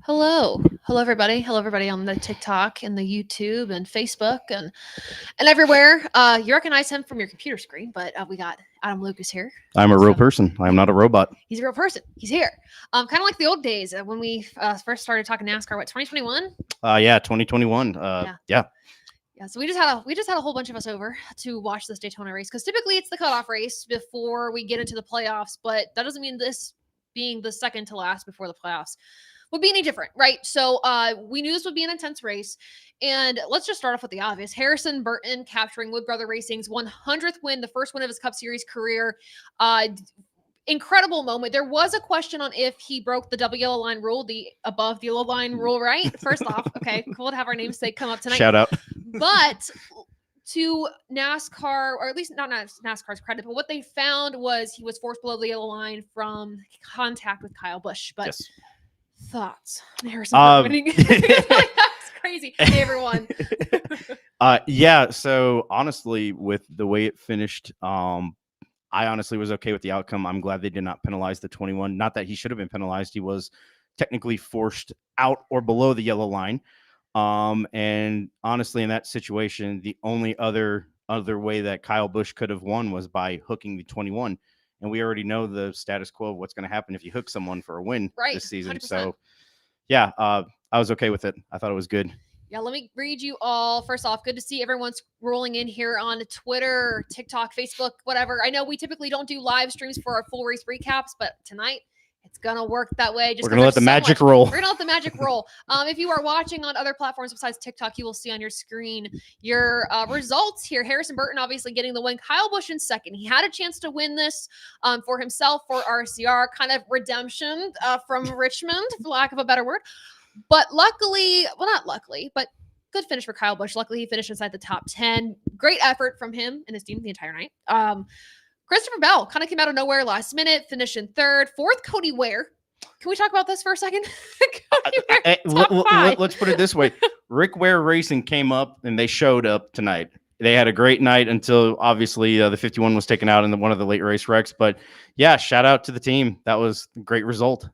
Hello everybody. Hello everybody on the TikTok and the YouTube and Facebook and everywhere. You recognize him from your computer screen, but we got Adam Lucas here. I'm a real person. I am not a robot. He's a real person. He's here. Kind of like the old days when we first started talking NASCAR. What 2021? Yeah, 2021. Yeah. So we just had a whole bunch of us over to watch this Daytona race because typically it's the cutoff race before we get into the playoffs, but that doesn't mean this being the second to last before the playoffs would be any different, right? So we knew this would be an intense race. And let's just start off with the obvious. Harrison Burton capturing Wood Brother Racing's 100th win, the first win of his Cup Series career. Incredible moment. There was a question on if he broke the double yellow line rule, the above the yellow line rule, right? First off, okay, cool to have our namesake come up tonight. Shout out. But to NASCAR, or at least not NASCAR's credit, but what they found was he was forced below the yellow line from contact with Kyle Busch. But yes. Thoughts on Harrison Burton winning? That's crazy. Hey, everyone. Yeah, so honestly, with the way it finished, I honestly was okay with the outcome. I'm glad they did not penalize the 21. Not that he should have been penalized. He was technically forced out or below the yellow line. And honestly, in that situation, the only other way that Kyle Busch could have won was by hooking the 21. And we already know the status quo of what's going to happen if you hook someone for a win this season. 100%. So, yeah, I was okay with it. I thought it was good. Yeah, let me read you all. First off, good to see everyone's rolling in here on Twitter, TikTok, Facebook, whatever. I know we typically don't do live streams for our full race recaps, but tonight it's going to work that way. We're going to let the magic roll. We're going to let the magic roll. If you are watching on other platforms besides TikTok, you will see on your screen your results here. Harrison Burton obviously getting the win. Kyle Busch in second. He had a chance to win this for himself, for RCR, kind of redemption from Richmond, for lack of a better word. But luckily, well, not luckily, but good finish for Kyle Busch. Luckily, he finished inside the top 10. Great effort from him and his team the entire night. Christopher Bell kind of came out of nowhere last minute, finished in third. Fourth, Cody Ware. Can we talk about this for a second? Let's put it this way. Rick Ware Racing came up and they showed up tonight. They had a great night until obviously the 51 was taken out in one of the late race wrecks. But yeah, shout out to the team. That was a great result.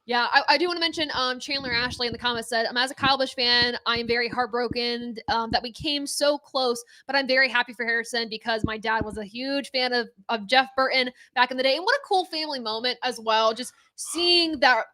Yeah, I do want to mention Chandler Ashley in the comments said, as a Kyle Busch fan, I am very heartbroken that we came so close, but I'm very happy for Harrison because my dad was a huge fan of Jeff Burton back in the day. And what a cool family moment as well, just seeing that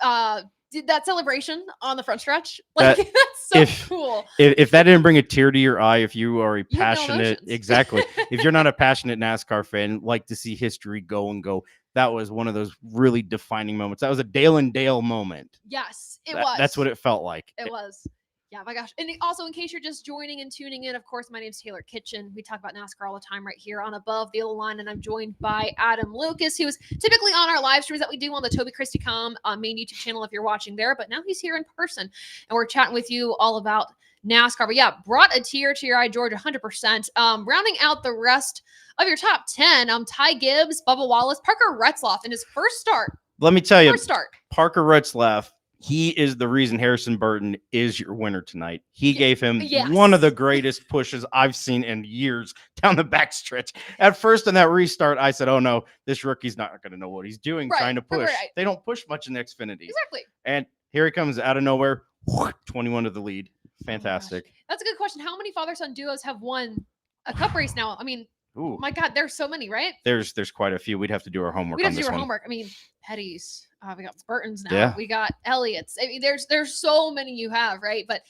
that celebration on the front stretch. Like, that's so cool. If that didn't bring a tear to your eye, if you are a passionate, exactly. If you're not a passionate NASCAR fan, like to see history go and go, that was one of those really defining moments. That was a Dale and Dale moment. Yes, it was. That's what it felt like. It was. Yeah, my gosh. And also, in case you're just joining and tuning in, of course, my name's Taylor Kitchen. We talk about NASCAR all the time right here on Above the Yellow Line, and I'm joined by Adam Lucas, who is typically on our live streams that we do on the Toby Christie main YouTube channel if you're watching there, but now he's here in person, and we're chatting with you all about NASCAR. But yeah, brought a tear to your eye, George, 100%. Rounding out the rest of your top 10, Ty Gibbs, Bubba Wallace, Parker Retzlaff in his first start. Let me tell you, Parker Retzlaff, he is the reason Harrison Burton is your winner tonight. He gave him one of the greatest pushes I've seen in years down the backstretch. At first in that restart, I said, oh no, this rookie's not going to know what he's doing trying to push. Right. They don't push much in Xfinity. Exactly. And here he comes out of nowhere, 21 to the lead. Fantastic. Oh, that's a good question. How many father-son duos have won a cup race now? I mean, ooh, my God, there's so many, right? There's quite a few. We'd have to do our homework. We'd have to do our homework. I mean, Petty's. We got Burton's now. Yeah. We got Elliott's. I mean, there's so many you have, right? But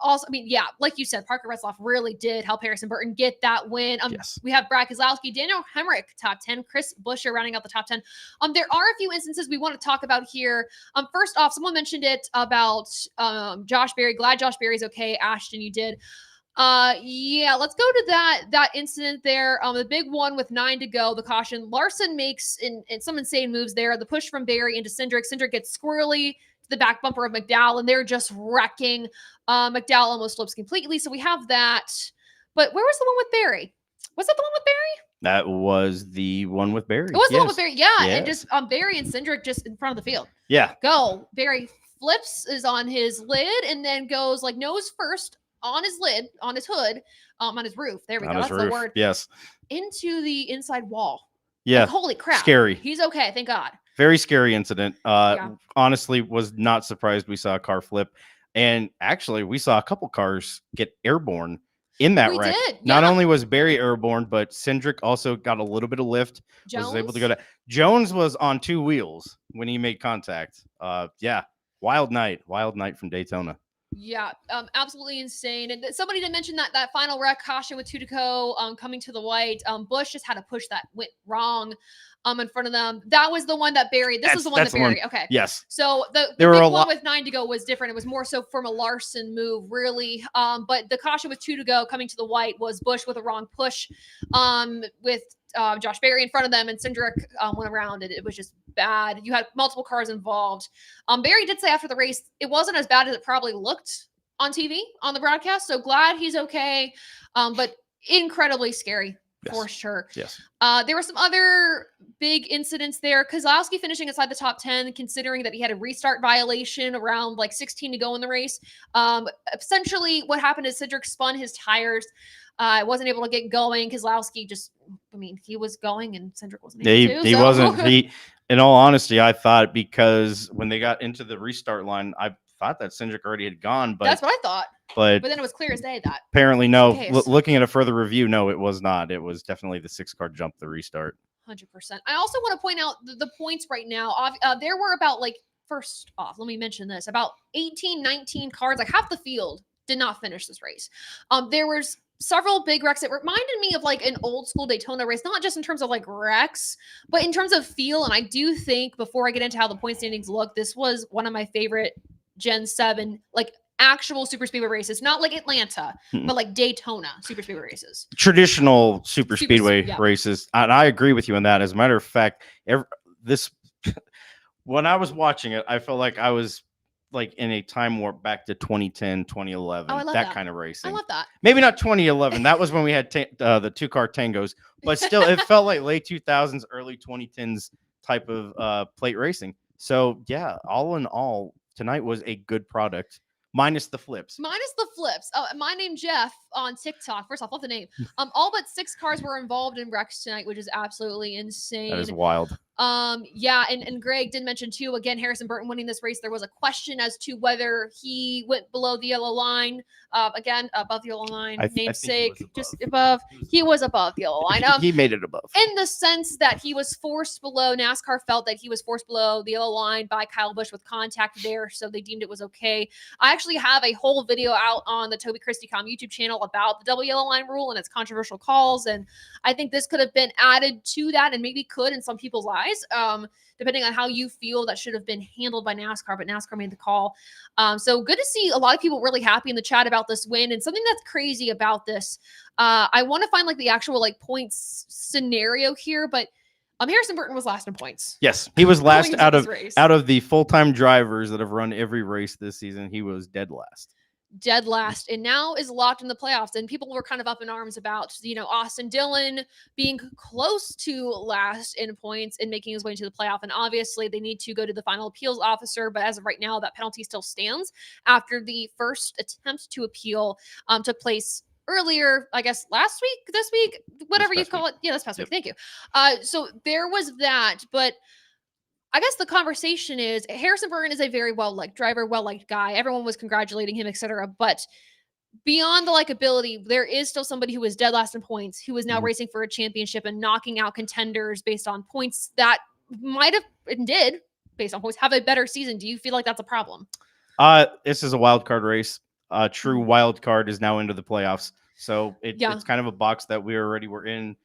also, I mean, yeah, like you said, Parker Retzlaff really did help Harrison Burton get that win. Yes. We have Brad Keselowski, Daniel Hemrick, top 10, Chris Buescher rounding out the top 10. There are a few instances we want to talk about here. First off, someone mentioned it about Josh Berry. Glad Josh Berry's okay. Ashton, you did. Yeah, let's go to that incident there. The big one with 9 to go, the caution. Larson makes in some insane moves there. The push from Berry into Cindric. Cindric gets squirrely to the back bumper of McDowell, and they're just wrecking. McDowell almost flips completely. So we have that. But where was the one with Berry? Was that the one with Berry? That was the one with Berry. It was the one with Berry. Yeah, yes. And just Berry and Cindric just in front of the field. Yeah. Go. Berry flips is on his lid and then goes like nose first on his lid, on his hood, on his roof. There we go. That's the word. Yes. Into the inside wall. Yeah. Like, holy crap. Scary. He's okay. Thank God. Very scary incident. Yeah. Honestly, was not surprised we saw a car flip. And actually, we saw a couple cars get airborne in that We wreck. did, Not yeah. only was Barry airborne, but Cindric also got a little bit of lift. Was able to go Jones? to Jones was on 2 wheels when he made contact. Yeah, wild night from Daytona. Yeah, absolutely insane. And somebody did mention that final wreck caution with two to go, coming to the white. Bush just had a push that went wrong, in front of them. That was the one that buried. This was the one that buried. Okay. Yes. So the There were big a one lot with 9 to go was different. It was more so from a Larson move, really. But the caution with 2 to go coming to the white was Bush with a wrong push, with Josh Berry in front of them, and Cindric went around it. It was just bad. You had multiple cars involved. Barry did say after the race it wasn't as bad as it probably looked on TV on the broadcast. So glad he's okay, but incredibly scary. Yes. For sure. Yes. There were some other big incidents there. Kozlowski finishing inside the top 10, considering that he had a restart violation around like 16 to go in the race. Essentially, what happened is Cindric spun his tires. Wasn't able to get going. Kozlowski just, I mean, he was going and Cindric wasn't able to. He wasn't. In all honesty, I thought because when they got into the restart line, I thought that Cindric already had gone. But that's what I thought. But then it was clear as day that apparently no. Looking at a further review, no, it was not. It was definitely the 6-car jump, the restart. 100%. I also want to point out the points right now. There were about, like, first off, let me mention this, about 18, 19 cars, like half the field did not finish this race. There was several big wrecks that reminded me of like an old school Daytona race, not just in terms of like wrecks, but in terms of feel. And I do think, before I get into how the point standings look, this was one of my favorite Gen 7, like actual super speedway races, not like Atlanta, but like Daytona super speedway races. Traditional super speedway races. And I agree with you on that. As a matter of fact, when I was watching it, I felt like I was like in a time warp back to 2010, 2011, that kind of racing. I love that. Maybe not 2011. That was when we had the 2-car tangos, but still it felt like late 2000s, early 2010s type of plate racing. So yeah, all in all, tonight was a good product. Minus the flips. My name Jeff on TikTok. First off, love the name. All but 6 cars were involved in wrecks tonight, which is absolutely insane. That is wild. Yeah, and Greg did mention too, again, Harrison Burton winning this race. There was a question as to whether he went below the yellow line. Again, above the yellow line, namesake, just above. He was above the yellow line. He made it above. In the sense that he was forced below, NASCAR felt that he was forced below the yellow line by Kyle Busch with contact there, so they deemed it was okay. I actually have a whole video out on the Toby Christie YouTube channel about the double yellow line rule and its controversial calls, and I think this could have been added to that, and maybe could in some people's eyes, depending on how you feel that should have been handled by NASCAR, but NASCAR made the call. So good to see a lot of people really happy in the chat about this win. And something that's crazy about this, I want to find like the actual like points scenario here, but Harrison Burton was last in points. Yes, he was last out of the full-time drivers that have run every race this season. He was dead last, and now is locked in the playoffs. And people were kind of up in arms about, Austin Dillon being close to last in points and making his way into the playoff. And obviously they need to go to the final appeals officer, but as of right now, that penalty still stands after the first attempt to appeal took place earlier, I guess last week, this week, whatever you call it. Yeah, this past week. Thank you. So there was that, but I guess the conversation is Harrison Burton is a very well-liked driver, well-liked guy. Everyone was congratulating him, etc. But beyond the likability, there is still somebody who was dead last in points, who is now racing for a championship and knocking out contenders based on points that might have and did, based on points, have a better season. Do you feel like that's a problem? This is a wild card race. True wild card is now into the playoffs. So it's kind of a box that we already were in.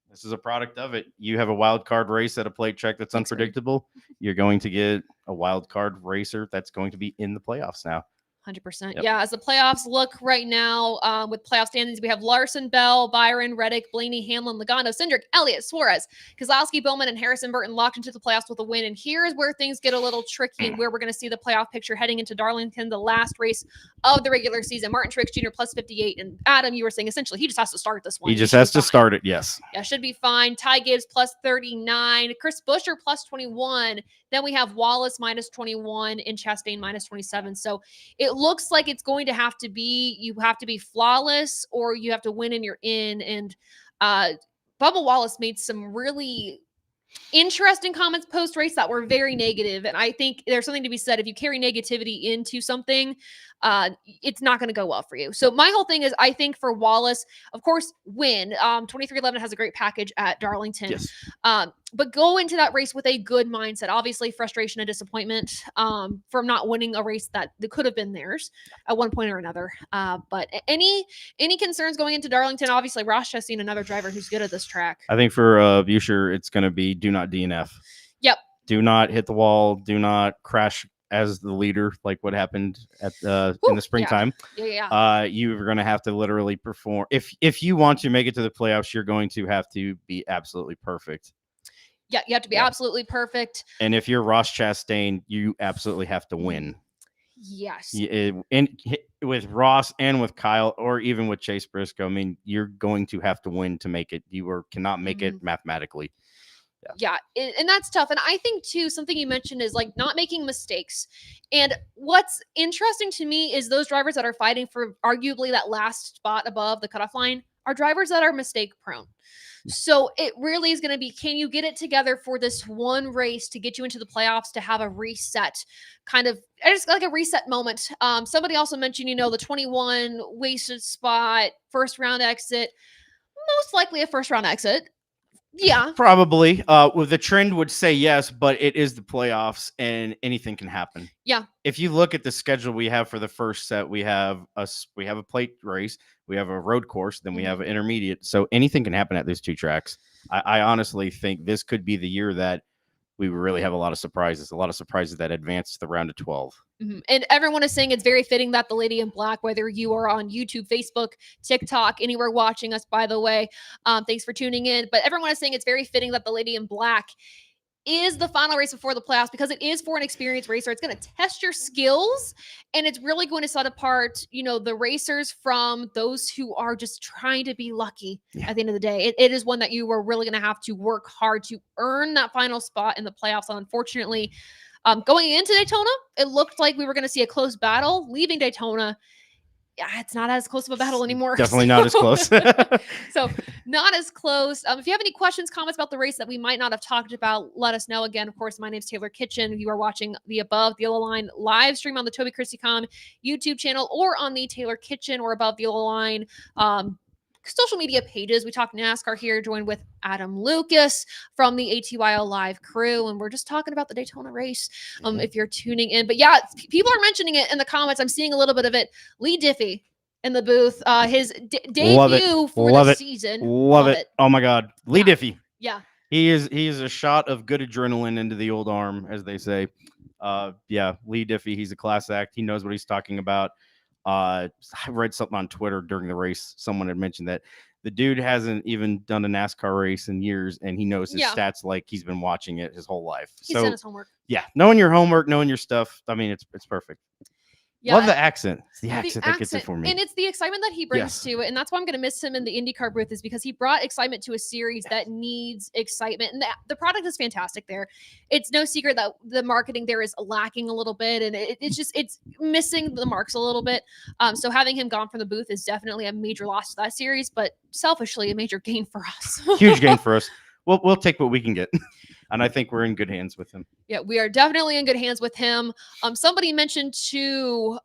This is a product of it. You have a wild card race at a plate track that's unpredictable. You're going to get a wild card racer that's going to be in the playoffs now. 100%. Yep. Yeah, as the playoffs look right now, with playoff standings, we have Larson, Bell, Byron, Reddick, Blaney, Hamlin, Logano, Cindric, Elliott, Suarez, Kozlowski, Bowman, and Harrison Burton locked into the playoffs with a win. And here's where things get a little tricky and where we're going to see the playoff picture heading into Darlington, the last race of the regular season. Martin Truex Jr. plus 58. And Adam, you were saying essentially he just has to start this one. He just has to start it, yes. Yeah, should be fine. Ty Gibbs plus 39. Chris Buescher plus 21. Then we have Wallace minus 21 and Chastain minus 27. So it looks like it's going to have to be, you have to be flawless or you have to win and you're in. And Bubba Wallace made some really interesting comments post race that were very negative. And I think there's something to be said. If you carry negativity into something, it's not going to go well for you. So my whole thing is, I think for Wallace, of course, win. 2311 has a great package at Darlington. Yes. But go into that race with a good mindset. Obviously, frustration and disappointment from not winning a race that could have been theirs at one point or another. But any concerns going into Darlington? Obviously, Ross has seen another driver who's good at this track. I think for Buescher, it's going to be do not DNF. Yep. Do not hit the wall. Do not crash as the leader, like what happened at in the springtime. Yeah. You're going to have to literally perform. If you want to make it to the playoffs, you're going to have to be absolutely perfect. Yeah, you have to be absolutely perfect. And if you're Ross Chastain, you absolutely have to win. Yes. With Ross and with Kyle, or even with Chase Briscoe, I mean, you're going to have to win to make it. You cannot make it mathematically. Yeah, and that's tough. And I think too, something you mentioned is like not making mistakes. And what's interesting to me is those drivers that are fighting for arguably that last spot above the cutoff line are drivers that are mistake prone. So it really is going to be, can you get it together for this one race to get you into the playoffs, to have a reset, kind of just like a reset moment. Somebody also mentioned, the 21 wasted spot, first round exit, most likely a first round exit. Yeah, probably. Well, the trend would say yes, but it is the playoffs and anything can happen. Yeah. If you look at the schedule we have for the first set, we have a plate race, we have a road course, then we have an intermediate. So anything can happen at these two tracks. I honestly think this could be the year that we really have a lot of surprises that advance to the round of 12. And everyone is saying it's very fitting that the Lady in Black, whether you are on YouTube, Facebook, TikTok, anywhere watching us, by the way, thanks for tuning in. But everyone is saying it's very fitting that the Lady in Black is the final race before the playoffs, because it is for an experienced racer. It's going to test your skills, and it's really going to set apart, the racers from those who are just trying to be lucky at the end of the day. It is one that you are really going to have to work hard to earn that final spot in the playoffs. And unfortunately, going into Daytona, it looked like we were going to see a close battle. Leaving Daytona, it's not as close of a battle anymore. Definitely not as close. So not as close. If you have any questions, comments about the race that we might not have talked about, let us know. Again, of course, my name is Taylor Kitchen. You are watching the Above the Yellow Line live stream on the Toby Christie YouTube channel, or on the Taylor Kitchen or Above the Yellow Line social media pages. We talk NASCAR here, joined with Adam Lucas from the ATYL Live crew, and we're just talking about the Daytona race. If you're tuning in, but yeah, people are mentioning it in the comments. I'm seeing a little bit of it. Lee Diffie in the booth, his debut for the season. Love it. Oh my God, Lee Diffie. Yeah, he is a shot of good adrenaline into the old arm, as they say. Lee Diffie, he's a class act. He knows what he's talking about. I read something on Twitter during the race. Someone had mentioned that the dude hasn't even done a NASCAR race in years, and he knows his stats like he's been watching it his whole life. He's done his homework. Yeah, knowing your homework, knowing your stuff. I mean, it's perfect. Yeah, love the accent. It's the accent that gets it for me. And it's the excitement that he brings to it. And that's why I'm going to miss him in the IndyCar booth, is because he brought excitement to a series that needs excitement. And the product is fantastic there. It's no secret that the marketing there is lacking a little bit. And it's missing the marks a little bit. So having him gone from the booth is definitely a major loss to that series, but selfishly a major gain for us. Huge gain for us. We'll take what we can get. And I think we're in good hands with him. Yeah, we are definitely in good hands with him. Somebody mentioned too,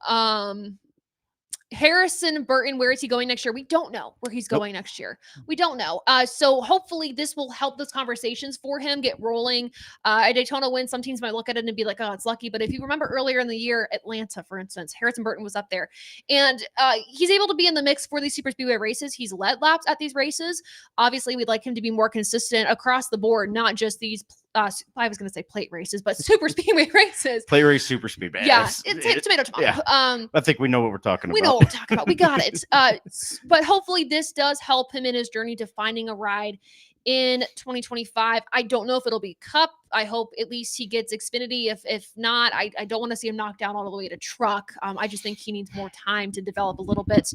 Harrison Burton, where is he going next year? We don't know where he's going next year. We don't know. So hopefully this will help those conversations for him get rolling. At Daytona win, some teams might look at it and be like, oh, it's lucky. But if you remember earlier in the year, Atlanta, for instance, Harrison Burton was up there. And he's able to be in the mix for these superspeedway races. He's led laps at these races. Obviously, we'd like him to be more consistent across the board, not just these I was going to say plate races, but super speedway races. Plate race, super speedway. Yeah, it's tomato. Yeah. I think we know what we're talking about. We know what we're talking about. We got it. But hopefully this does help him in his journey to finding a ride in 2025. I don't know if it'll be Cup. I hope at least he gets Xfinity. If not, I don't want to see him knocked down all the way to truck. I just think he needs more time to develop a little bit.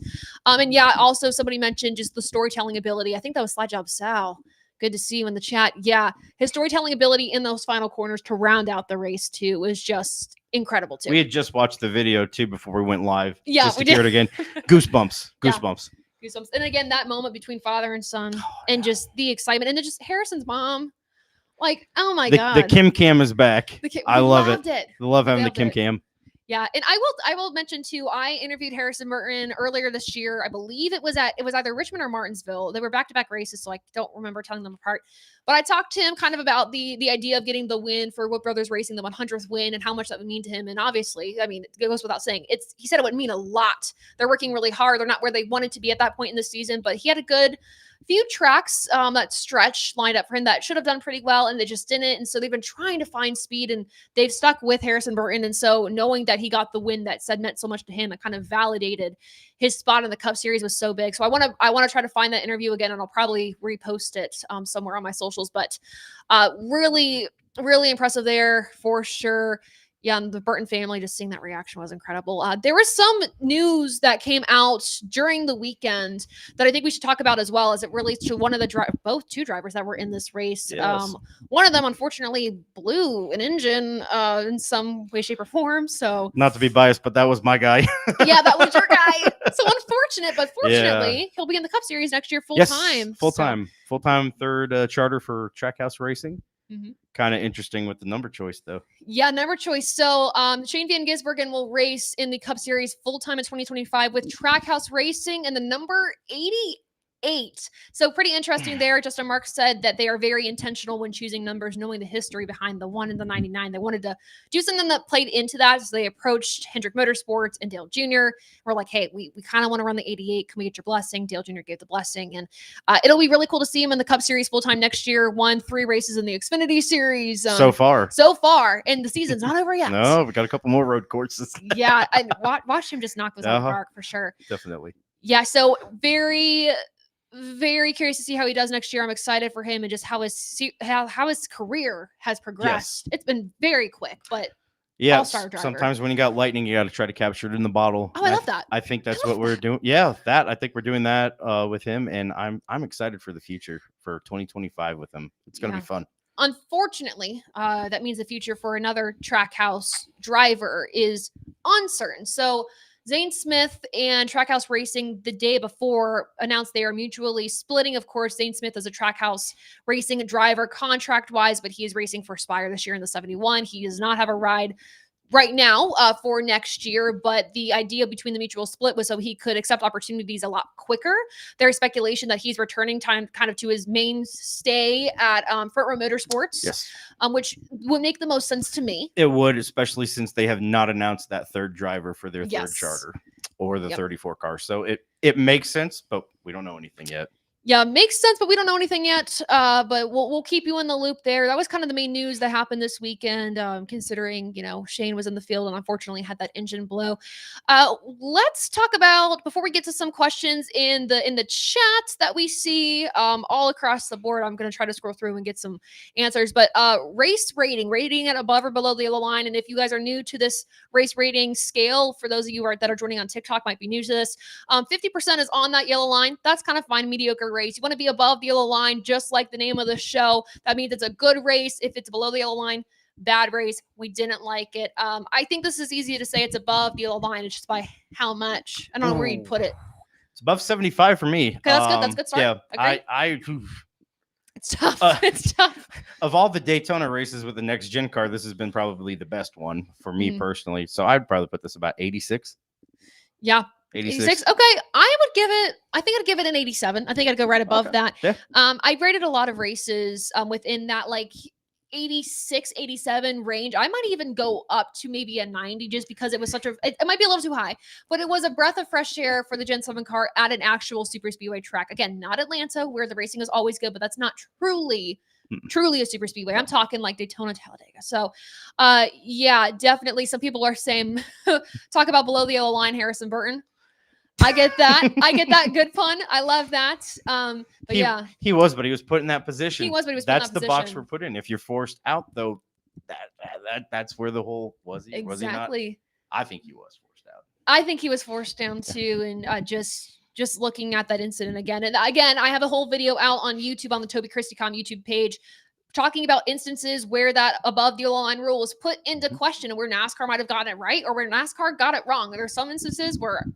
And yeah, also somebody mentioned just the storytelling ability. I think that was Slide Job Sal. Good to see you in the chat. Yeah, his storytelling ability in those final corners to round out the race too was just incredible too. We had just watched the video too before we went live. Yeah, just to hear it again. Goosebumps. Goosebumps. And again, that moment between father and son, and just the excitement, and then just Harrison's mom. Like, oh my The God. Kim Cam is back. I love it. It. I love having the Loved Kim it. Cam. Yeah, and I will mention too. I interviewed Harrison Burton earlier this year. I believe it was either Richmond or Martinsville. They were back-to-back races, so I don't remember telling them apart. But I talked to him kind of about the idea of getting the win for Wood Brothers Racing, the 100th win, and how much that would mean to him. And obviously, I mean, it goes without saying. He said it would mean a lot. They're working really hard. They're not where they wanted to be at that point in the season, but he had a good few tracks that stretch lined up for him that should have done pretty well, and they just didn't. And so they've been trying to find speed, and they've stuck with Harrison Burton. And so knowing that he got the win that meant so much to him, it kind of validated his spot in the Cup Series was so big. So I want to try to find that interview again, and I'll probably repost it somewhere on my socials. But really, really impressive there for sure. Yeah, and the Burton family, just seeing that reaction was incredible. There was some news that came out during the weekend that I think we should talk about as well, as it relates to one of the both two drivers that were in this race. Yes. One of them, unfortunately, blew an engine in some way, shape, or form. So, not to be biased, but that was my guy. Yeah, that was your guy. So unfortunate, but fortunately, he'll be in the Cup Series next year full time. Full time third charter for Trackhouse Racing. Mm-hmm. Kind of interesting with the number choice, though. Yeah, number choice. So Shane Van Gisbergen will race in the Cup Series full-time in 2025 with Trackhouse Racing and the number 88. So pretty interesting there. Justin Marks said that they are very intentional when choosing numbers, knowing the history behind the 1 and the 99. They wanted to do something that played into that. So they approached Hendrick Motorsports and Dale Jr. We're like, hey, we kind of want to run the 88. Can we get your blessing? Dale Jr. gave the blessing. And it'll be really cool to see him in the Cup Series full-time next year. Won 3 races in the Xfinity Series. So far. And the season's not over yet. No, we got a couple more road courses. Yeah, I watch him just knock those out of the park for sure. Definitely. Yeah, so very, very curious to see how he does next year. I'm excited for him and just how his career has progressed. Yes. It's been very quick, but yeah, all-star driver. Sometimes when you got lightning, you got to try to capture it in the bottle. Oh, I love that. I think that's what we're doing. Yeah, I think we're doing that with him, and I'm excited for the future for 2025 with him. It's going to be fun. Unfortunately, that means the future for another Trackhouse driver is uncertain. So Zane Smith and Trackhouse Racing the day before announced they are mutually splitting. Of course, Zane Smith is a Trackhouse Racing driver contract-wise, but he is racing for Spire this year in the 71. He does not have a ride right now for next year, but the idea between the mutual split was so he could accept opportunities a lot quicker. There is speculation that he's returning kind of to his mainstay at Front Row Motorsports, yes, which would make the most sense to me. It would, especially since they have not announced that third driver for their third charter or the 34 car. So it makes sense, but we don't know anything yet. Yeah, makes sense, but we don't know anything yet. But we'll keep you in the loop there. That was kind of the main news that happened this weekend, considering, Shane was in the field and unfortunately had that engine blow. Let's talk about, before we get to some questions in the chat that we see all across the board. I'm going to try to scroll through and get some answers. But race rating at above or below the yellow line. And if you guys are new to this race rating scale, for those of you that are joining on TikTok, might be new to this, 50% is on that yellow line. That's kind of fine, mediocre race. You want to be above the yellow line, just like the name of the show. That means it's a good race. If it's below the yellow line, bad race. We didn't like it. I think this is easy to say it's above the yellow line. It's just by how much. I don't know where you'd put it. It's above 75 for me. Okay, that's good. That's a good start. Yeah, it's tough. It's tough. Of all the Daytona races with the next gen car, this has been probably the best one for me personally. So I'd probably put this about 86. Yeah. 86. Okay, I think I'd give it an 87. I think I'd go right above that. Yeah. I rated a lot of races within that 86, 87 range. I might even go up to maybe a 90 just because it was it might be a little too high, but it was a breath of fresh air for the Gen 7 car at an actual super speedway track. Again, not Atlanta where the racing is always good, but that's not truly a super speedway. I'm talking like Daytona, Talladega. So, yeah, definitely. Some people are saying, talk about below the yellow line, Harrison Burton. I get that. Good pun. I love that. But he was put in that position. He was, but he was. That's the box we're put in. If you're forced out, though, that's where the whole was he? Exactly. Was he not? I think he was forced out. I think he was forced down too, and just looking at that incident again. And again, I have a whole video out on YouTube on the Toby Christie YouTube page, talking about instances where that above the yellow line rule was put into question and where NASCAR might have gotten it right or where NASCAR got it wrong. There are some instances where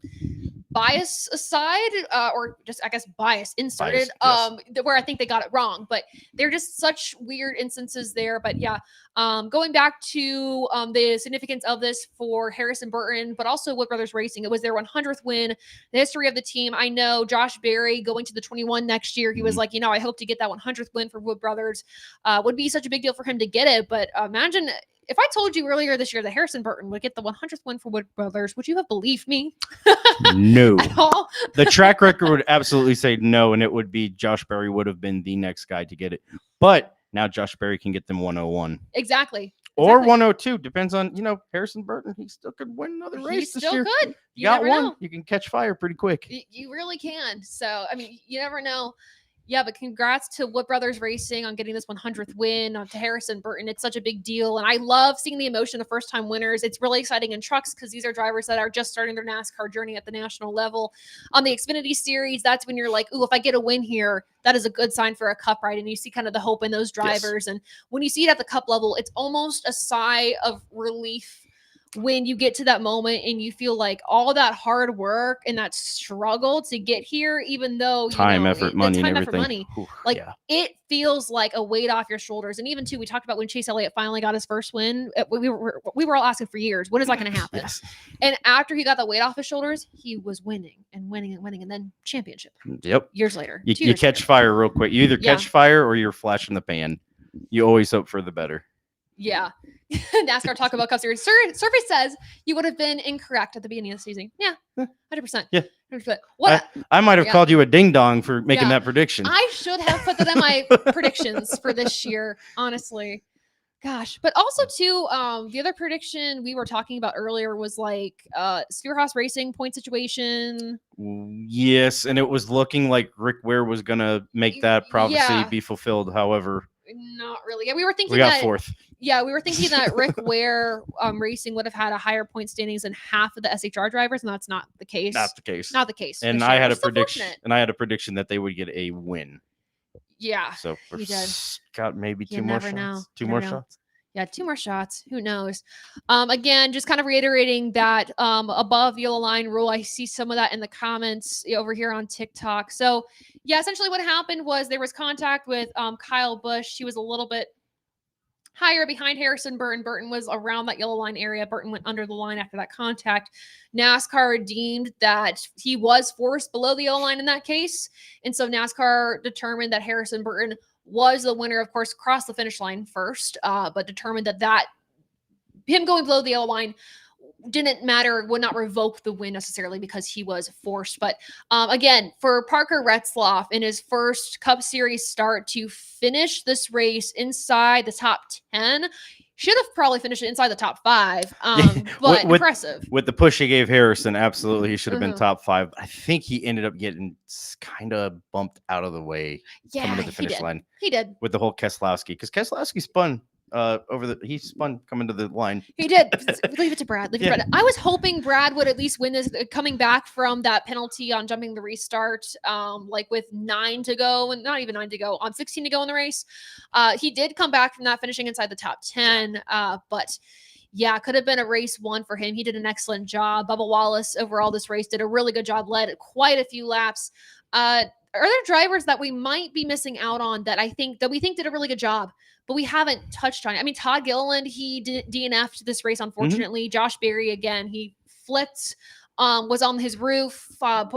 bias aside, or just I guess bias inserted, Bias, yes. where I think they got it wrong, but they're just such weird instances there. But yeah, going back to the significance of this for Harrison Burton, but also Wood Brothers Racing, it was their 100th win, the history of the team. I know Josh Berry going to the 21 next year, he was like, I hope to get that 100th win for Wood Brothers. Would be such a big deal for him to get it. But imagine if I told you earlier this year that Harrison Burton would get the 100th win for Wood Brothers, would you have believed me? No. At all? The track record would absolutely say no, and it would be Josh Berry would have been the next guy to get it. But now Josh Berry can get them 101. Exactly. Or 102. Depends on, Harrison Burton. He still could win another race this year. Could. You got one. Know. You can catch fire pretty quick. You really can. So, I mean, you never know. Yeah, but congrats to Wood Brothers Racing on getting this 100th win, to Harrison Burton. It's such a big deal. And I love seeing the emotion of first-time winners. It's really exciting in trucks because these are drivers that are just starting their NASCAR journey at the national level. On the Xfinity Series, that's when you're like, ooh, if I get a win here, that is a good sign for a cup ride. And you see kind of the hope in those drivers. Yes. And when you see it at the cup level, it's almost a sigh of relief when you get to that moment and you feel like all that hard work and that struggle to get here, even though time, effort, money, and everything. It feels like a weight off your shoulders. And even too, we talked about when Chase Elliott finally got his first win. We were all asking for years, when is that going to happen? Yes. And after he got the weight off his shoulders, he was winning and winning and winning, and then championship. Yep. Years later, you catch fire real quick. You either catch fire or you're flash in the pan. You always hope for the better. Yeah. NASCAR Talk About Cup Series. Survey says you would have been incorrect at the beginning of the season. Yeah. 100%. Yeah. 100%. I might have called you a ding dong for making that prediction. I should have put that in my predictions for this year, honestly. Gosh. But also too, the other prediction we were talking about earlier was like Spearhouse Racing point situation. Yes, and it was looking like Rick Ware was gonna make that prophecy be fulfilled. However, not really. Yeah, we were thinking we got fourth. Yeah, we were thinking that Rick Ware Racing would have had a higher point standings than half of the SHR drivers, and that's not the case. Not the case. Not the case. And I had a prediction. And I had a prediction that they would get a win. Yeah. So we're got maybe two more shots. Two more shots. Yeah, 2 more shots. Who knows? Again, just kind of reiterating that above the yellow line rule. I see some of that in the comments over here on TikTok. So, yeah, essentially what happened was there was contact with Kyle Busch. He was a little bit higher behind Harrison Burton. Burton was around that yellow line area. Burton went under the line after that contact. NASCAR deemed that he was forced below the yellow line in that case. And so NASCAR determined that Harrison Burton was the winner, of course, crossed the finish line first, but determined that him going below the yellow line didn't matter, would not revoke the win necessarily because he was forced. But again, for Parker Retzlaff in his first Cup Series start to finish this race inside the top 10, should have probably finished it inside the top 5, but impressive. With the push he gave Harrison, absolutely, he should have been top 5. I think he ended up getting kind of bumped out of the way coming to the finish line. He did. With the whole Keselowski, because Keselowski spun he spun coming to the line. He did. Leave it to Brad. Brad. I was hoping Brad would at least win this, coming back from that penalty on jumping the restart, like with 9 to go, and not even 9 to go, on 16 to go in the race. He did come back from that, finishing inside the top 10, but yeah, could have been a race 1 for him. He did an excellent job. Bubba Wallace overall this race did a really good job, led quite a few laps. Are there drivers that we might be missing out on that we think did a really good job, but we haven't touched on it? I mean, Todd Gilliland, he DNF'd this race, unfortunately. Mm-hmm. Josh Berry, again, he flipped, was on his roof,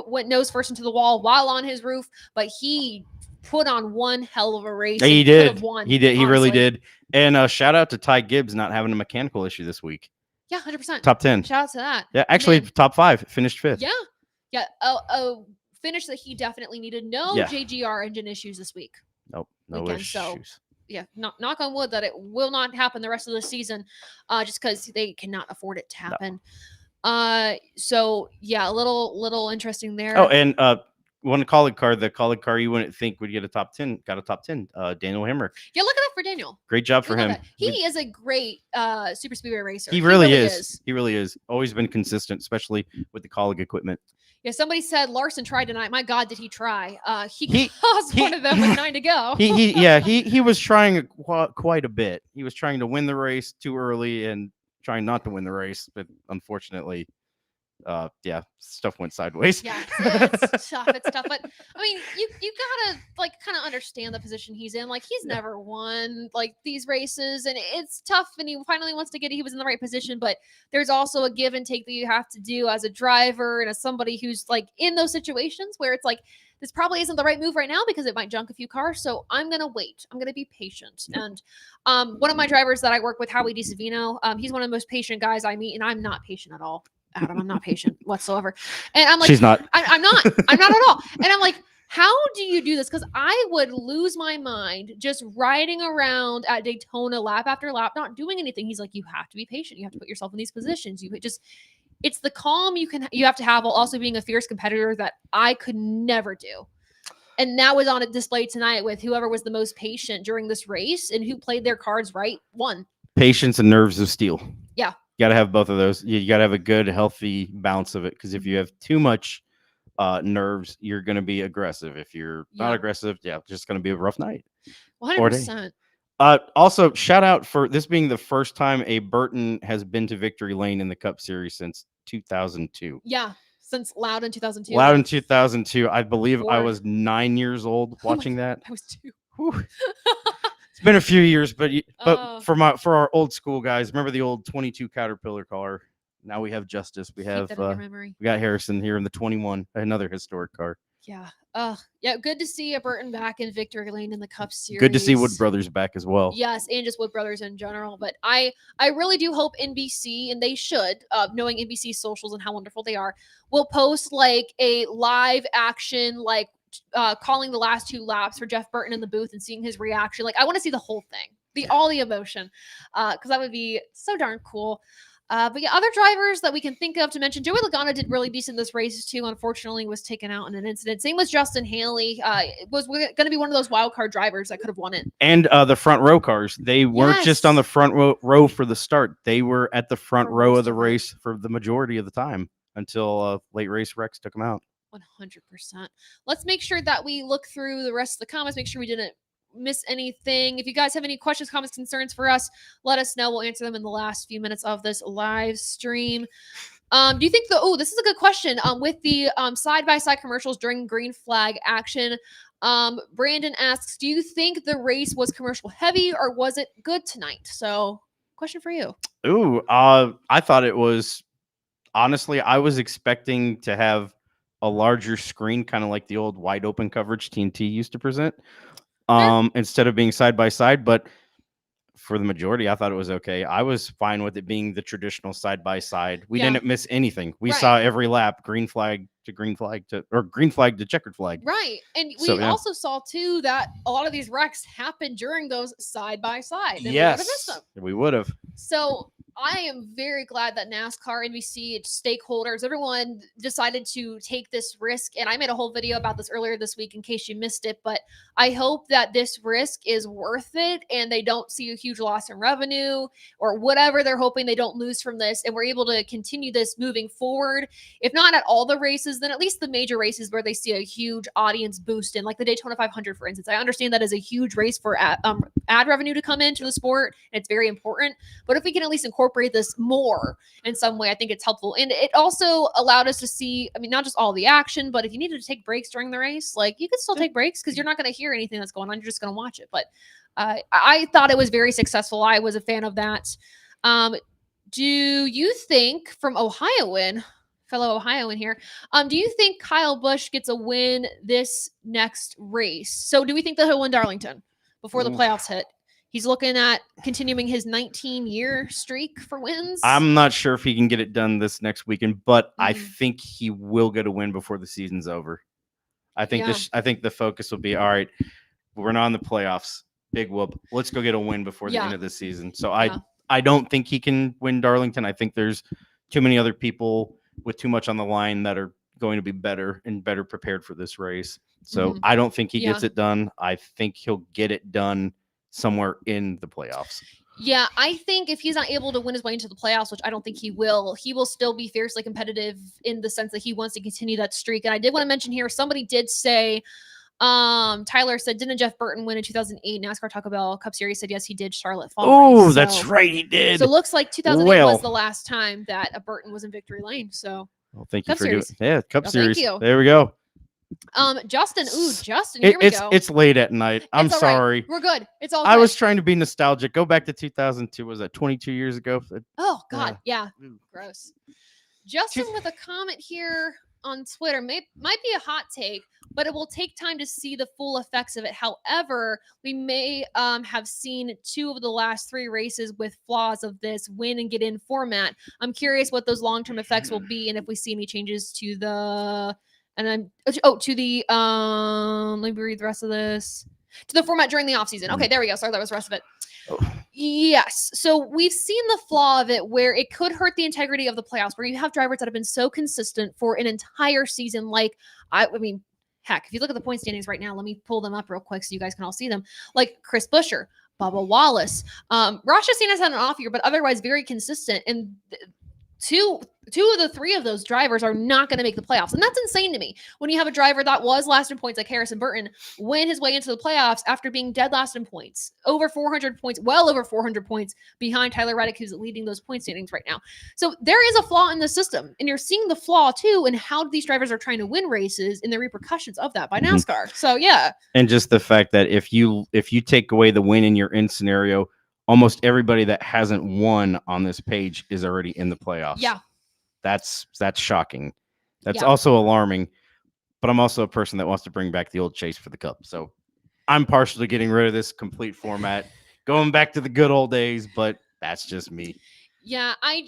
went nose first into the wall while on his roof, but he put on one hell of a race. He did. He did. He really did. And shout out to Ty Gibbs not having a mechanical issue this week. Yeah, 100%. Top 10. Shout out to that. Yeah, actually, top 5. Finished 5th. Yeah. Yeah. A finish that he definitely needed. No JGR engine issues this week. Nope. No issues. So, yeah, knock on wood that it will not happen the rest of the season, just because they cannot afford it to happen. No. So yeah, a little interesting there. Oh, and the colleague car you wouldn't think would get a top 10, got a top 10. Daniel Hemrick. Yeah, look at that for Daniel. Great job for him. He is a great super speedway racer. He really is. He really is. Always been consistent, especially with the colleague equipment. Yeah, somebody said Larson tried tonight. My God, did he try? He caused one of them with 9 to go. He was trying quite a bit. He was trying to win the race too early and trying not to win the race, but unfortunately, yeah, stuff went sideways. Yeah, it's tough. It's tough. But I mean, you gotta like kind of understand the position he's in. Like he's never won like these races, and it's tough. And he finally wants to get it. He was in the right position, but there's also a give and take that you have to do as a driver and as somebody who's like in those situations where it's like this probably isn't the right move right now because it might junk a few cars. So I'm gonna wait. I'm gonna be patient. And one of my drivers that I work with, Howie DiSavino, he's one of the most patient guys I meet, and I'm not patient at all. Adam, I'm not patient whatsoever. And I'm like, She's not. I'm not. I'm not at all. And I'm like, how do you do this? Because I would lose my mind just riding around at Daytona lap after lap, not doing anything. He's like, you have to be patient. You have to put yourself in these positions. It's the calm you have to have while also being a fierce competitor that I could never do. And that was on a display tonight with whoever was the most patient during this race and who played their cards right won. Patience and nerves of steel. Yeah. You got to have both of those. You got to have a good, healthy balance of it. Because if you have too much nerves, you're going to be aggressive. If you're not aggressive, just going to be a rough night. 100%. Also, shout out for this being the first time a Burton has been to victory lane in the Cup Series since 2002. Yeah, since Loudon 2002. Loudon 2002. I believe I was 9 years old watching that. I was 2. It's been a few years, but for our old school guys, remember the old 22 Caterpillar car? Now we have Justice. We have we got Harrison here in the 21, another historic car. Yeah. Yeah. Good to see a Burton back in victory lane in the Cup Series. Good to see Wood Brothers back as well. Yes, and just Wood Brothers in general. But I really do hope NBC, and they should, knowing NBC socials and how wonderful they are, will post like a live action, like calling the last 2 laps for Jeff Burton in the booth and seeing his reaction. Like I want to see the whole thing, all the emotion, because that would be so darn cool. But yeah, other drivers that we can think of to mention, Joey Logano did really decent this race too. Unfortunately, was taken out in an incident. Same with Justin Haley. Was going to be one of those wild card drivers that could have won it. And the front row cars, they weren't just on the front row for the start. They were at the front row of the race for the majority of the time until late race wrecks took them out. 100%. Let's make sure that we look through the rest of the comments, make sure we didn't miss anything. If you guys have any questions, comments, concerns for us, let us know. We'll answer them in the last few minutes of this live stream. Do you think this is a good question. With the side-by-side commercials during green flag action, Brandon asks, do you think the race was commercial heavy or was it good tonight? So question for you. I thought it was, honestly, I was expecting to have a larger screen, kind of like the old wide open coverage TNT used to present, instead of being side by side. But for the majority, I thought it was okay. I was fine with it being the traditional side by side. We didn't miss anything. We saw every lap, green flag to green flag to, or green flag to checkered flag. Right. And we also saw too that a lot of these wrecks happened during those side by side. Yes, we would have. So I am very glad that NASCAR, NBC, stakeholders, everyone decided to take this risk. And I made a whole video about this earlier this week in case you missed it. But I hope that this risk is worth it and they don't see a huge loss in revenue or whatever they're hoping they don't lose from this. And we're able to continue this moving forward. If not at all the races, then at least the major races where they see a huge audience boost in, like the Daytona 500, for instance. I understand that is a huge race for ad revenue to come into the sport. And it's very important. But if we can at least incorporate this more in some way, I think it's helpful. And it also allowed us to see, I mean, not just all the action, but if you needed to take breaks during the race, like you could still take breaks because you're not going to hear anything that's going on. You're just going to watch it. But I thought it was very successful. I was a fan of that. Do you think, from fellow Ohioan here, do you think Kyle Busch gets a win this next race? So do we think that he'll win Darlington before the playoffs hit? He's looking at continuing his 19-year streak for wins. I'm not sure if he can get it done this next weekend, but I think he will get a win before the season's over. I think the focus will be, all right, we're not in the playoffs. Big whoop. Let's go get a win before the end of the season. So I don't think he can win Darlington. I think there's too many other people with too much on the line that are going to be better prepared for this race. So I don't think he gets it done. I think he'll get it done somewhere in the playoffs. Yeah, I think if he's not able to win his way into the playoffs, which I don't think he will still be fiercely competitive in the sense that he wants to continue that streak. And I did want to mention here, somebody did say, Tyler said, didn't Jeff Burton win in 2008 NASCAR Taco Bell Cup Series? Said yes, he did. Charlotte Fall. Oh, that's right, he did. So it looks like 2008 was the last time that a Burton was in victory lane. So Well, thank you Cup for Series. doing. Yeah, Cup Well, thank Series. you. There we go. Justin. Ooh, Justin. Here we go. It's late at night. I'm It's all right. sorry. We're good. It's all good. I was trying to be nostalgic. Go back to 2002. Was that 22 years ago? Oh God, yeah. Ooh. Gross. Justin with a comment here on Twitter might be a hot take, but it will take time to see the full effects of it. However, we may have seen 2 of the last 3 races with flaws of this win and get in format. I'm curious what those long-term effects will be and if we see any changes to the to the let me read the rest of this. To the format during the offseason. Okay, there we go. Sorry, that was the rest of it. Oh. Yes. So we've seen the flaw of it where it could hurt the integrity of the playoffs, where you have drivers that have been so consistent for an entire season. Like, I mean, heck, if you look at the point standings right now, let me pull them up real quick so you guys can all see them. Like Chris Buescher, Bubba Wallace, Ross Chastain has had an off year, but otherwise very consistent. And two of the 3 of those drivers are not going to make the playoffs. And that's insane to me. When you have a driver that was last in points like Harrison Burton win his way into the playoffs after being dead last in points, over 400 points, well over 400 points behind Tyler Reddick, who's leading those point standings right now. So there is a flaw in the system. And you're seeing the flaw too in how these drivers are trying to win races and the repercussions of that by NASCAR. So yeah. And just the fact that if you take away the win in your in scenario, almost everybody that hasn't won on this page is already in the playoffs. Yeah. That's shocking. That's also alarming. But I'm also a person that wants to bring back the old chase for the Cup. So I'm partial to getting rid of this complete format, going back to the good old days, but that's just me. Yeah, I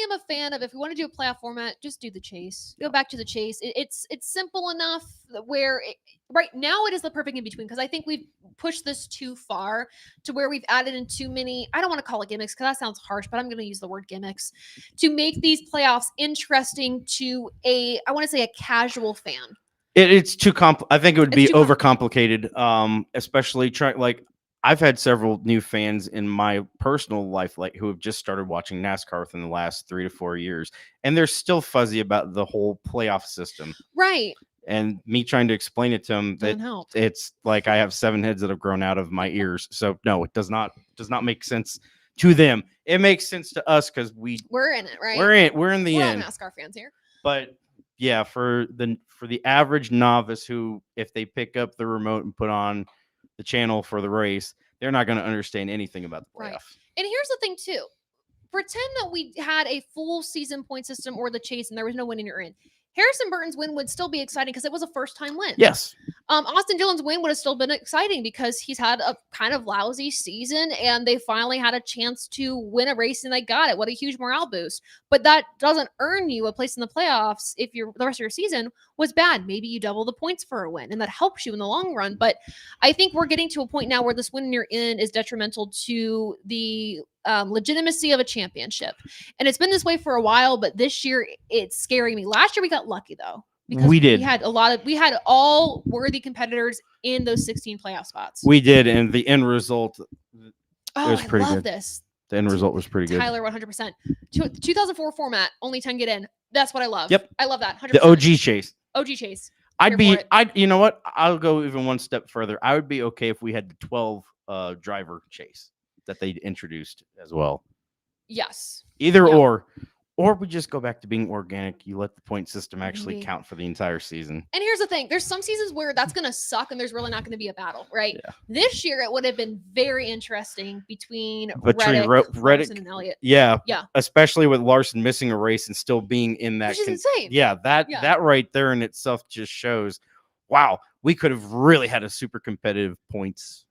am a fan of, if we want to do a playoff format, just do the chase. Go back to the chase. It's simple enough where right now it is the perfect in between, because I think we've pushed this too far to where we've added in too many, I don't want to call it gimmicks because that sounds harsh, but I'm going to use the word gimmicks to make these playoffs interesting to I want to say a casual fan. It's too I think it would be overcomplicated, especially I've had several new fans in my personal life, who have just started watching NASCAR within the last 3 to 4 years, and they're still fuzzy about the whole playoff system. Right. And me trying to explain it to them that it's like I have 7 heads that have grown out of my ears. So no, it does not make sense to them. It makes sense to us because we're in it, right? We're in the end. All NASCAR fans here. But yeah, for the average novice who, if they pick up the remote and put on the channel for the race, they're not going to understand anything about the playoffs. Right. And here's the thing too. Pretend that we had a full season point system or the chase and there was no win in your end. Harrison Burton's win would still be exciting because it was a first-time win. Yes. Austin Dillon's win would have still been exciting because he's had a kind of lousy season and they finally had a chance to win a race and they got it. What a huge morale boost. But that doesn't earn you a place in the playoffs if the rest of your season was bad. Maybe you double the points for a win and that helps you in the long run. But I think we're getting to a point now where this win you're in is detrimental to the legitimacy of a championship. And it's been this way for a while, but this year it's scaring me. Last year we got lucky though. Because we had all worthy competitors in those 16 playoff spots. We did, and the end result was pretty good. This. The end result was pretty good. Tyler, 100%. 2004 format, only 10 get in. That's what I love. Yep. I love that. 100%. The OG chase. OG chase. You know what? I'll go even one step further. I would be okay if we had the 12 driver chase that they introduced as well. Yes. Either or we just go back to being organic. You let the point system actually count for the entire season. And here's the thing. There's some seasons where that's going to suck and there's really not going to be a battle, right? Yeah. This year, it would have been very interesting between Reddick and Elliott. Yeah. Especially with Larson missing a race and still being in that. Which is insane. Yeah, that right there in itself just shows, wow, we could have really had a super competitive points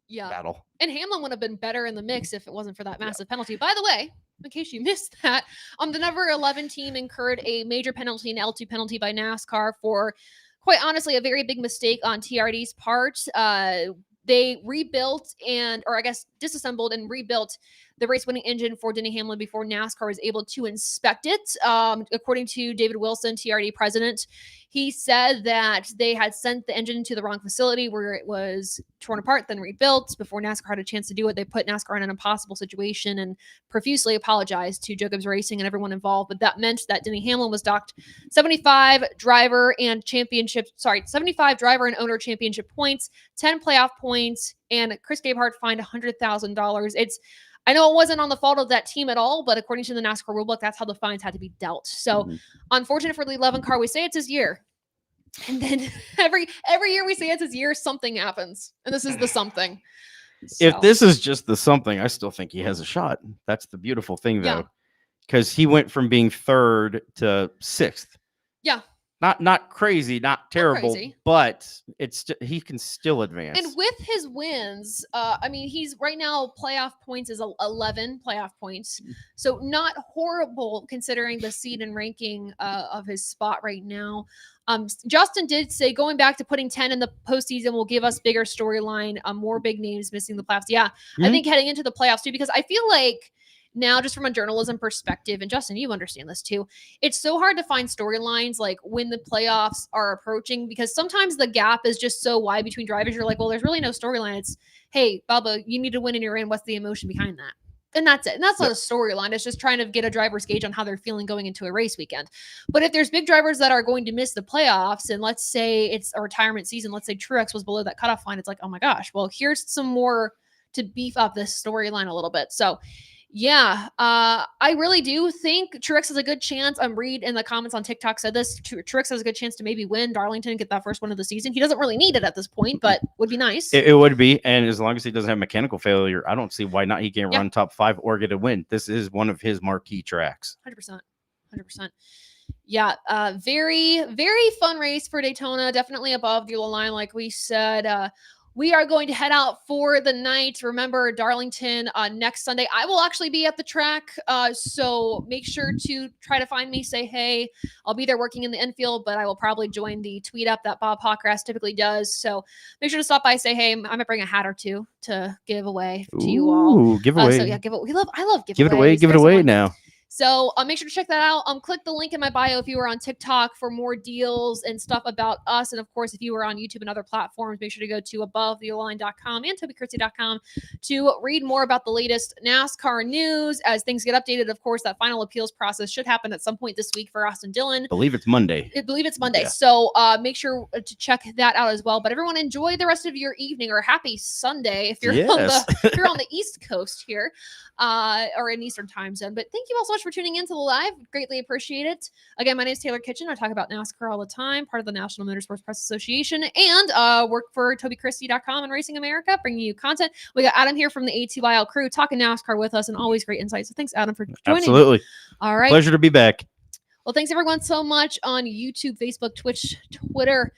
battle. And Hamlin would have been better in the mix if it wasn't for that massive penalty. By the way, in case you missed that, the number 11 team incurred a major penalty, an L2 penalty by NASCAR for, quite honestly, a very big mistake on TRD's part. They rebuilt disassembled and rebuilt the race-winning engine for Denny Hamlin before NASCAR was able to inspect it. According to David Wilson, TRD president, he said that they had sent the engine to the wrong facility where it was torn apart, then rebuilt. Before NASCAR had a chance to do it, they put NASCAR in an impossible situation and profusely apologized to Joe Gibbs Racing and everyone involved. But that meant that Denny Hamlin was docked 75 driver and owner championship points, 10 playoff points, and Chris Gabehart fined $100,000. I know it wasn't on the fault of that team at all, but according to the NASCAR rulebook, that's how the fines had to be dealt. So unfortunate for the 11 car. We say it's his year. And then every year we say it's his year, something happens. And this is the something. So. If this is just the something, I still think he has a shot. That's the beautiful thing, though. Because he went from being 3rd to 6th. Yeah. Not crazy, not terrible, but he can still advance. And with his wins, I mean, he's right now playoff points is 11 playoff points, so not horrible considering the seed and ranking of his spot right now. Justin did say going back to putting 10 in the postseason will give us bigger storyline, more big names missing the playoffs. Yeah, I think heading into the playoffs too, because I feel like. Now, just from a journalism perspective, and Justin, you understand this too, it's so hard to find storylines like when the playoffs are approaching because sometimes the gap is just so wide between drivers. You're like, well, there's really no storyline. It's, hey, Bubba, you need to win and you're in. What's the emotion behind that? And that's it. And that's not a storyline. It's just trying to get a driver's gauge on how they're feeling going into a race weekend. But if there's big drivers that are going to miss the playoffs, and let's say it's a retirement season, let's say Truex was below that cutoff line, it's like, oh my gosh, well, here's some more to beef up this storyline a little bit. So, yeah, I really do think Truex has a good chance. Reed in the comments on TikTok said this. Truex has a good chance to maybe win Darlington and get that first one of the season. He doesn't really need it at this point, but would be nice. It would be, and as long as he doesn't have mechanical failure, I don't see why not. He can run top 5 or get a win. This is one of his marquee tracks. 100%. Yeah, very, very fun race for Daytona. Definitely above the yellow line, like we said. We are going to head out for the night. Remember, Darlington next Sunday. I will actually be at the track, so make sure to try to find me. Say hey. I'll be there working in the infield, but I will probably join the tweet up that Bob Hawcrass typically does. So make sure to stop by. Say hey. I might bring a hat or two to give away to you all. Ooh, give away. So yeah, I love giveaways. Give it away now. So make sure to check that out. Click the link in my bio if you are on TikTok for more deals and stuff about us. And of course, if you are on YouTube and other platforms, make sure to go to abovetheline.com and tobychristie.com to read more about the latest NASCAR news as things get updated. Of course, that final appeals process should happen at some point this week for Austin Dillon. I believe it's Monday. Yeah. So make sure to check that out as well. But everyone, enjoy the rest of your evening, or happy Sunday if you're if you're on the East Coast here or in Eastern time zone. But thank you all so much for tuning in to the live. Greatly appreciate it. Again, my name is Taylor Kitchen. I talk about NASCAR all the time, part of the National Motorsports Press Association, and work for TobyChristie.com and Racing America, bringing you content. We got Adam here from the A2IL crew talking NASCAR with us, and always great insights. So thanks, Adam, for joining. Absolutely. All right. Pleasure to be back. Well, thanks everyone so much on YouTube, Facebook, Twitch, Twitter.